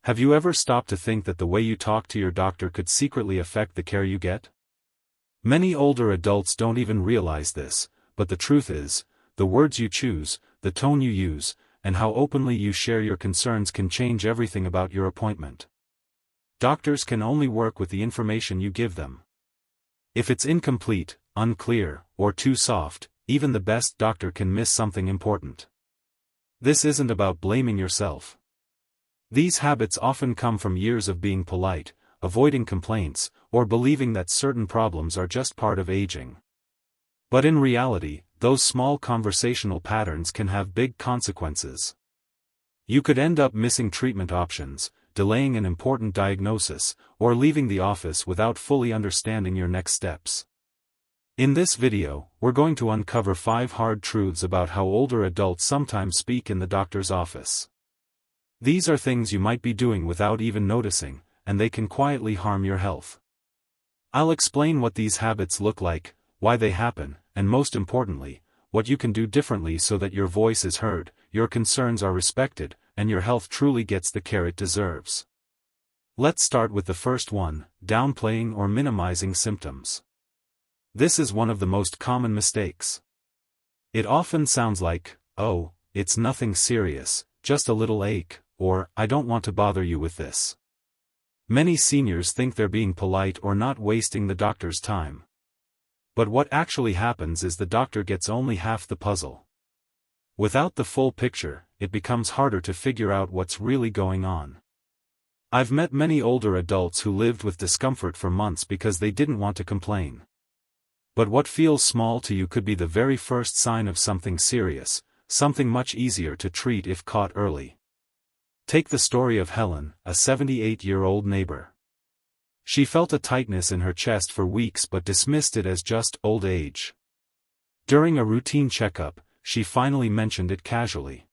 Have you ever stopped to think that the way you talk to your doctor could secretly affect the care you get? Many older adults don't even realize this, but the truth is, the words you choose, the tone you use, and how openly you share your concerns can change everything about your appointment. Doctors can only work with the information you give them. If it's incomplete, unclear, or too soft, even the best doctor can miss something important. This isn't about blaming yourself. These habits often come from years of being polite, avoiding complaints, or believing that certain problems are just part of aging. But in reality, those small conversational patterns can have big consequences. You could end up missing treatment options, delaying an important diagnosis, or leaving the office without fully understanding your next steps. In this video, we're going to uncover 5 hard truths about how older adults sometimes speak in the doctor's office. These are things you might be doing without even noticing, and they can quietly harm your health. I'll explain what these habits look like, why they happen, and most importantly, what you can do differently so that your voice is heard, your concerns are respected, and your health truly gets the care it deserves. Let's start with the first one, downplaying or minimizing symptoms. This is one of the most common mistakes. It often sounds like, "Oh, it's nothing serious, just a little ache," or "I don't want to bother you with this." Many seniors think they're being polite or not wasting the doctor's time. But what actually happens is the doctor gets only half the puzzle. Without the full picture, it becomes harder to figure out what's really going on. I've met many older adults who lived with discomfort for months because they didn't want to complain. But what feels small to you could be the very first sign of something serious, something much easier to treat if caught early. Take the story of Helen, a 78-year-old neighbor. She felt a tightness in her chest for weeks but dismissed it as just old age. During a routine checkup, she finally mentioned it casually.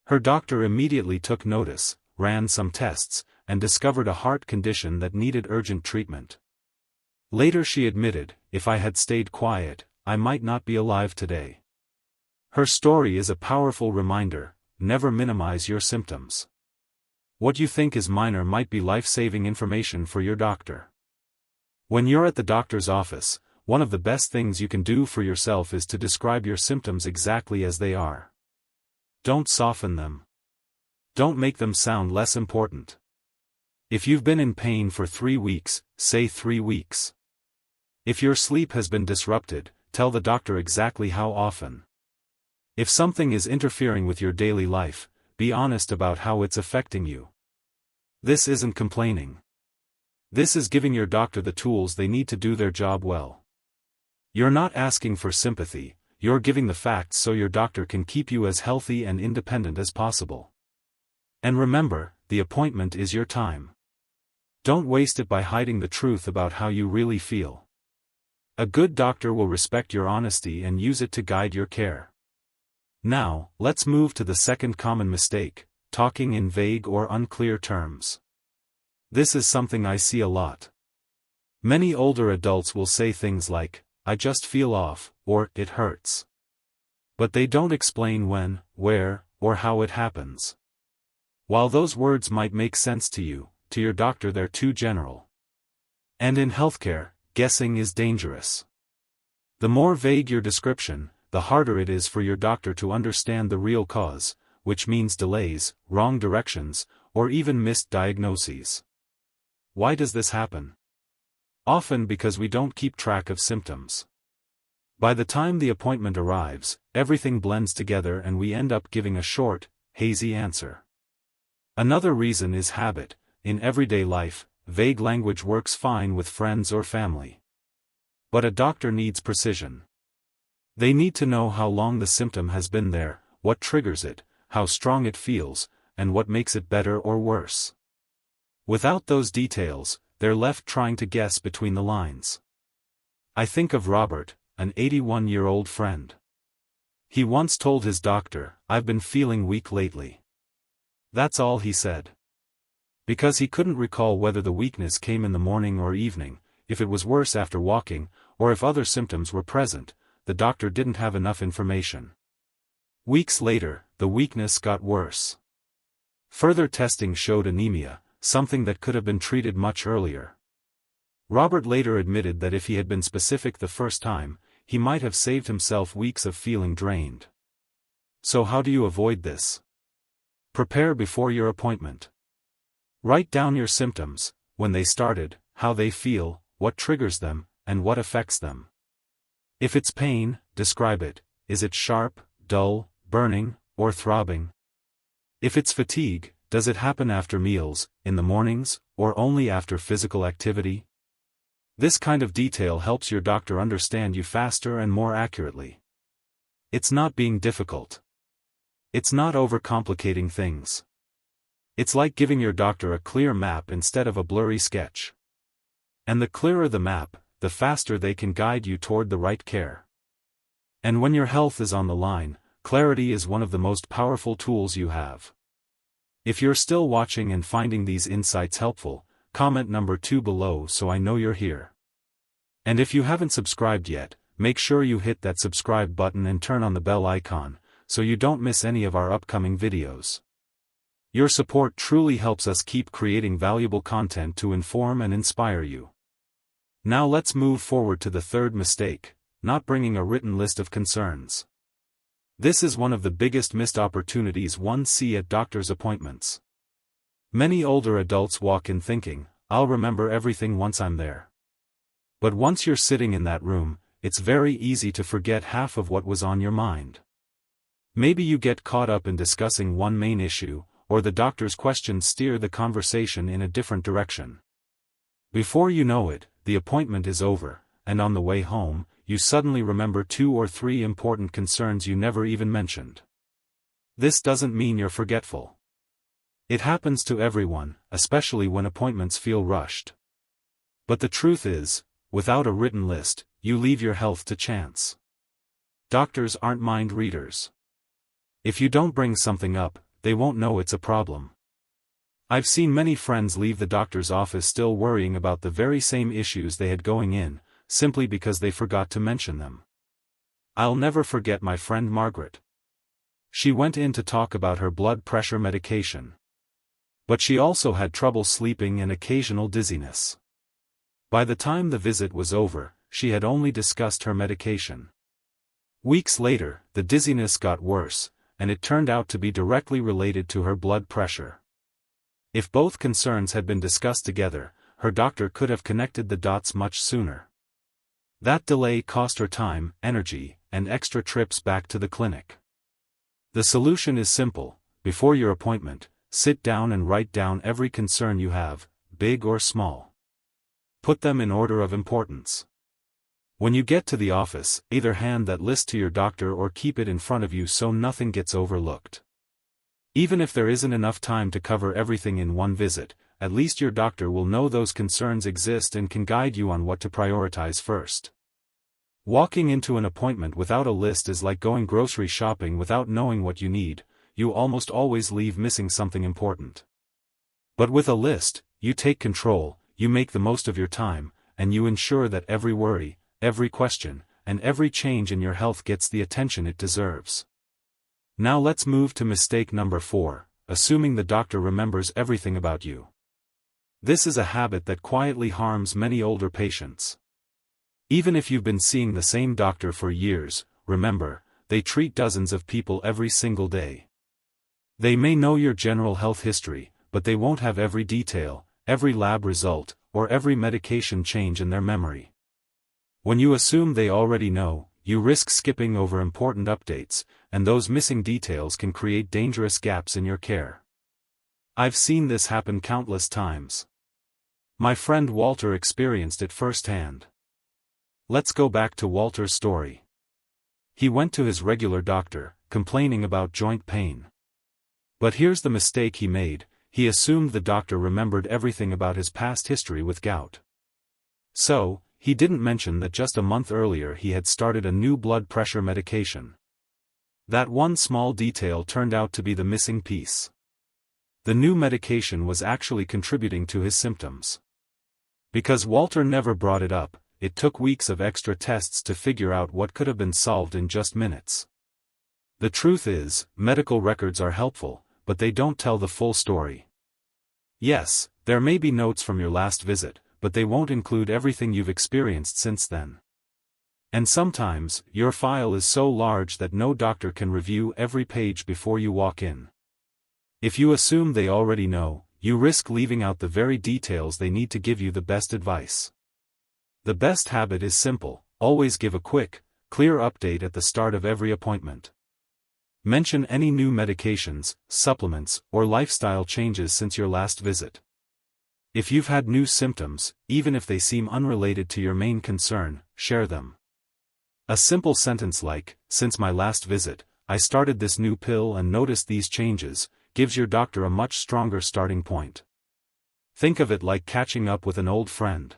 Her doctor immediately took notice, ran some tests, and discovered a heart condition that needed urgent treatment. Later she admitted, "If I had stayed quiet, I might not be alive today." Her story is a powerful reminder: never minimize your symptoms. What you think is minor might be life-saving information for your doctor. When you're at the doctor's office, one of the best things you can do for yourself is to describe your symptoms exactly as they are. Don't soften them. Don't make them sound less important. If you've been in pain for 3 weeks, say 3 weeks. If your sleep has been disrupted, tell the doctor exactly how often. If something is interfering with your daily life, be honest about how it's affecting you. This isn't complaining. This is giving your doctor the tools they need to do their job well. You're not asking for sympathy, you're giving the facts so your doctor can keep you as healthy and independent as possible. And remember, the appointment is your time. Don't waste it by hiding the truth about how you really feel. A good doctor will respect your honesty and use it to guide your care. Now, let's move to the second common mistake, talking in vague or unclear terms. This is something I see a lot. Many older adults will say things like, "I just feel off," or "it hurts." But they don't explain when, where, or how it happens. While those words might make sense to you, to your doctor they're too general. And in healthcare, guessing is dangerous. The more vague your description, the harder it is for your doctor to understand the real cause, which means delays, wrong directions, or even missed diagnoses. Why does this happen? Often because we don't keep track of symptoms. By the time the appointment arrives, everything blends together and we end up giving a short, hazy answer. Another reason is habit. In everyday life, vague language works fine with friends or family. But a doctor needs precision. They need to know how long the symptom has been there, what triggers it, how strong it feels, and what makes it better or worse. Without those details, they're left trying to guess between the lines. I think of Robert, an 81-year-old friend. He once told his doctor, "I've been feeling weak lately." That's all he said. Because he couldn't recall whether the weakness came in the morning or evening, if it was worse after walking, or if other symptoms were present, the doctor didn't have enough information. Weeks later, the weakness got worse. Further testing showed anemia, something that could have been treated much earlier. Robert later admitted that if he had been specific the first time, he might have saved himself weeks of feeling drained. So how do you avoid this? Prepare before your appointment. Write down your symptoms, when they started, how they feel, what triggers them, and what affects them. If it's pain, describe it. Is it sharp, dull, burning, or throbbing? If it's fatigue, does it happen after meals, in the mornings, or only after physical activity? This kind of detail helps your doctor understand you faster and more accurately. It's not being difficult. It's not overcomplicating things. It's like giving your doctor a clear map instead of a blurry sketch. And the clearer the map, the faster they can guide you toward the right care. And when your health is on the line, clarity is one of the most powerful tools you have. If you're still watching and finding these insights helpful, comment number 2 below so I know you're here. And if you haven't subscribed yet, make sure you hit that subscribe button and turn on the bell icon, so you don't miss any of our upcoming videos. Your support truly helps us keep creating valuable content to inform and inspire you. Now let's move forward to the third mistake, not bringing a written list of concerns. This is one of the biggest missed opportunities one sees at doctor's appointments. Many older adults walk in thinking, I'll remember everything once I'm there. But once you're sitting in that room, it's very easy to forget half of what was on your mind. Maybe you get caught up in discussing one main issue, or the doctor's questions steer the conversation in a different direction. Before you know it, the appointment is over, and on the way home, you suddenly remember 2 or 3 important concerns you never even mentioned. This doesn't mean you're forgetful. It happens to everyone, especially when appointments feel rushed. But the truth is, without a written list, you leave your health to chance. Doctors aren't mind readers. If you don't bring something up, they won't know it's a problem. I've seen many friends leave the doctor's office still worrying about the very same issues they had going in, simply because they forgot to mention them. I'll never forget my friend Margaret. She went in to talk about her blood pressure medication. But she also had trouble sleeping and occasional dizziness. By the time the visit was over, she had only discussed her medication. Weeks later, the dizziness got worse, and it turned out to be directly related to her blood pressure. If both concerns had been discussed together, her doctor could have connected the dots much sooner. That delay cost her time, energy, and extra trips back to the clinic. The solution is simple: before your appointment, sit down and write down every concern you have, big or small. Put them in order of importance. When you get to the office, either hand that list to your doctor or keep it in front of you so nothing gets overlooked. Even if there isn't enough time to cover everything in one visit, at least your doctor will know those concerns exist and can guide you on what to prioritize first. Walking into an appointment without a list is like going grocery shopping without knowing what you need. You almost always leave missing something important. But with a list, you take control, you make the most of your time, and you ensure that every worry, every question, and every change in your health gets the attention it deserves. Now let's move to mistake number 4, assuming the doctor remembers everything about you. This is a habit that quietly harms many older patients. Even if you've been seeing the same doctor for years, remember, they treat dozens of people every single day. They may know your general health history, but they won't have every detail, every lab result, or every medication change in their memory. When you assume they already know, you risk skipping over important updates, and those missing details can create dangerous gaps in your care. I've seen this happen countless times. My friend Walter experienced it firsthand. Let's go back to Walter's story. He went to his regular doctor, complaining about joint pain. But here's the mistake he made: he assumed the doctor remembered everything about his past history with gout. So, he didn't mention that just a month earlier he had started a new blood pressure medication. That one small detail turned out to be the missing piece. The new medication was actually contributing to his symptoms. Because Walter never brought it up, it took weeks of extra tests to figure out what could have been solved in just minutes. The truth is, medical records are helpful, but they don't tell the full story. Yes, there may be notes from your last visit, but they won't include everything you've experienced since then. And sometimes, your file is so large that no doctor can review every page before you walk in. If you assume they already know, you risk leaving out the very details they need to give you the best advice. The best habit is simple: always give a quick, clear update at the start of every appointment. Mention any new medications, supplements, or lifestyle changes since your last visit. If you've had new symptoms, even if they seem unrelated to your main concern, share them. A simple sentence like, "Since my last visit, I started this new pill and noticed these changes," gives your doctor a much stronger starting point. Think of it like catching up with an old friend.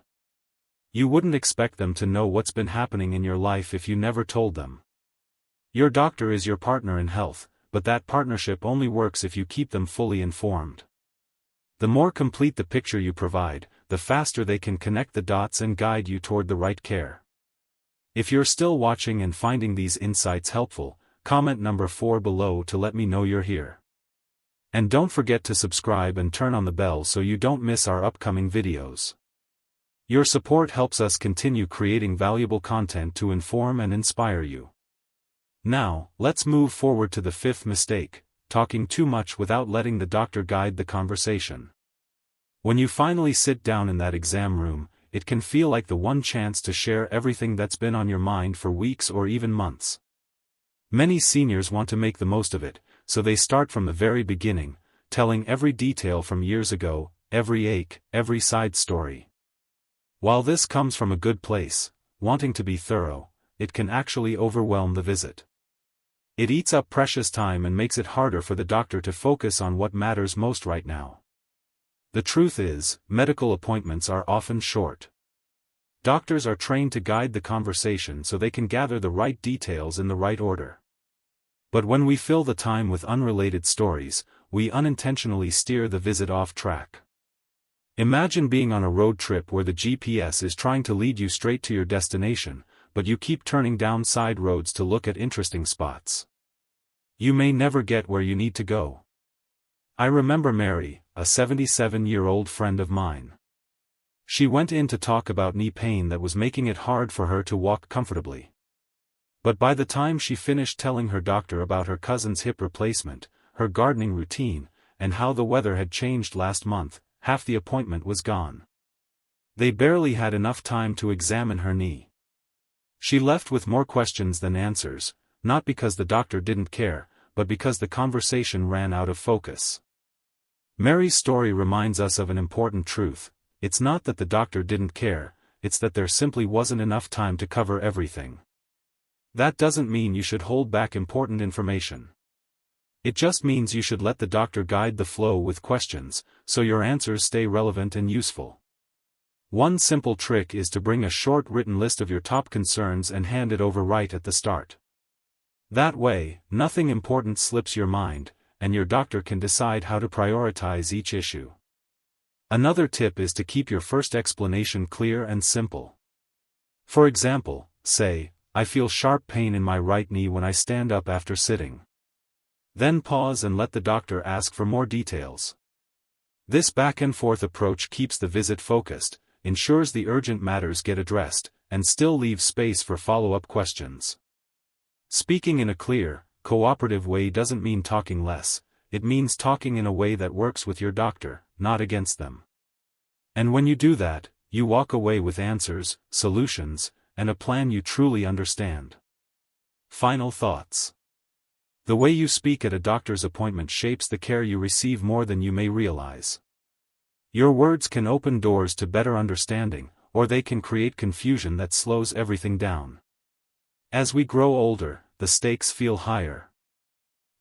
You wouldn't expect them to know what's been happening in your life if you never told them. Your doctor is your partner in health, but that partnership only works if you keep them fully informed. The more complete the picture you provide, the faster they can connect the dots and guide you toward the right care. If you're still watching and finding these insights helpful, comment number 4 below to let me know you're here. And don't forget to subscribe and turn on the bell so you don't miss our upcoming videos. Your support helps us continue creating valuable content to inform and inspire you. Now, let's move forward to the 5th mistake: talking too much without letting the doctor guide the conversation. When you finally sit down in that exam room, it can feel like the one chance to share everything that's been on your mind for weeks or even months. Many seniors want to make the most of it, so they start from the very beginning, telling every detail from years ago, every ache, every side story. While this comes from a good place, wanting to be thorough, it can actually overwhelm the visit. It eats up precious time and makes it harder for the doctor to focus on what matters most right now. The truth is, medical appointments are often short. Doctors are trained to guide the conversation so they can gather the right details in the right order. But when we fill the time with unrelated stories, we unintentionally steer the visit off track. Imagine being on a road trip where the GPS is trying to lead you straight to your destination, but you keep turning down side roads to look at interesting spots. You may never get where you need to go. I remember Mary, a 77-year-old friend of mine. She went in to talk about knee pain that was making it hard for her to walk comfortably. But by the time she finished telling her doctor about her cousin's hip replacement, her gardening routine, and how the weather had changed last month, half the appointment was gone. They barely had enough time to examine her knee. She left with more questions than answers, not because the doctor didn't care, but because the conversation ran out of focus. Mary's story reminds us of an important truth: it's not that the doctor didn't care, it's that there simply wasn't enough time to cover everything. That doesn't mean you should hold back important information. It just means you should let the doctor guide the flow with questions, so your answers stay relevant and useful. One simple trick is to bring a short written list of your top concerns and hand it over right at the start. That way, nothing important slips your mind, and your doctor can decide how to prioritize each issue. Another tip is to keep your first explanation clear and simple. For example, say, "I feel sharp pain in my right knee when I stand up after sitting." Then pause and let the doctor ask for more details. This back-and-forth approach keeps the visit focused, ensures the urgent matters get addressed, and still leaves space for follow-up questions. Speaking in a clear, cooperative way doesn't mean talking less, it means talking in a way that works with your doctor, not against them. And when you do that, you walk away with answers, solutions, and a plan you truly understand. Final thoughts. The way you speak at a doctor's appointment shapes the care you receive more than you may realize. Your words can open doors to better understanding, or they can create confusion that slows everything down. As we grow older, the stakes feel higher.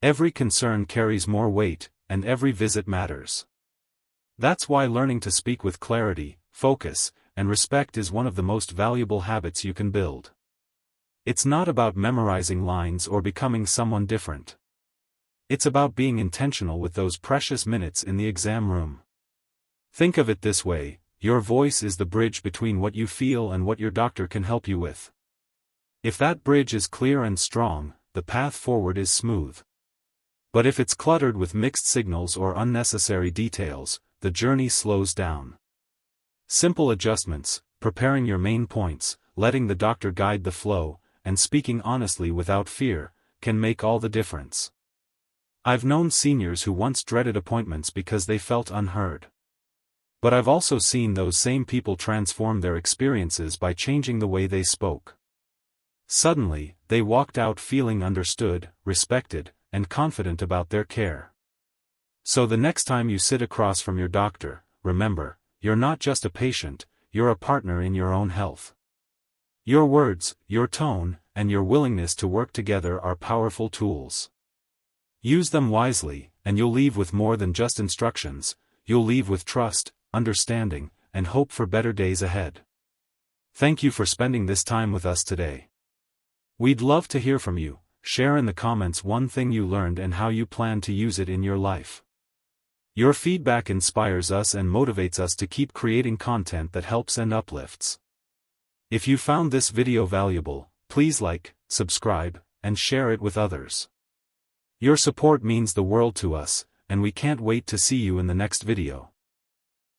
Every concern carries more weight, and every visit matters. That's why learning to speak with clarity, focus, and respect is one of the most valuable habits you can build. It's not about memorizing lines or becoming someone different. It's about being intentional with those precious minutes in the exam room. Think of it this way: your voice is the bridge between what you feel and what your doctor can help you with. If that bridge is clear and strong, the path forward is smooth. But if it's cluttered with mixed signals or unnecessary details, the journey slows down. Simple adjustments, preparing your main points, letting the doctor guide the flow, and speaking honestly without fear, can make all the difference. I've known seniors who once dreaded appointments because they felt unheard. But I've also seen those same people transform their experiences by changing the way they spoke. Suddenly, they walked out feeling understood, respected, and confident about their care. So the next time you sit across from your doctor, remember, you're not just a patient, you're a partner in your own health. Your words, your tone, and your willingness to work together are powerful tools. Use them wisely, and you'll leave with more than just instructions. You'll leave with trust, understanding, and hope for better days ahead. Thank you for spending this time with us today. We'd love to hear from you. Share in the comments one thing you learned and how you plan to use it in your life. Your feedback inspires us and motivates us to keep creating content that helps and uplifts. If you found this video valuable, please like, subscribe, and share it with others. Your support means the world to us, and we can't wait to see you in the next video.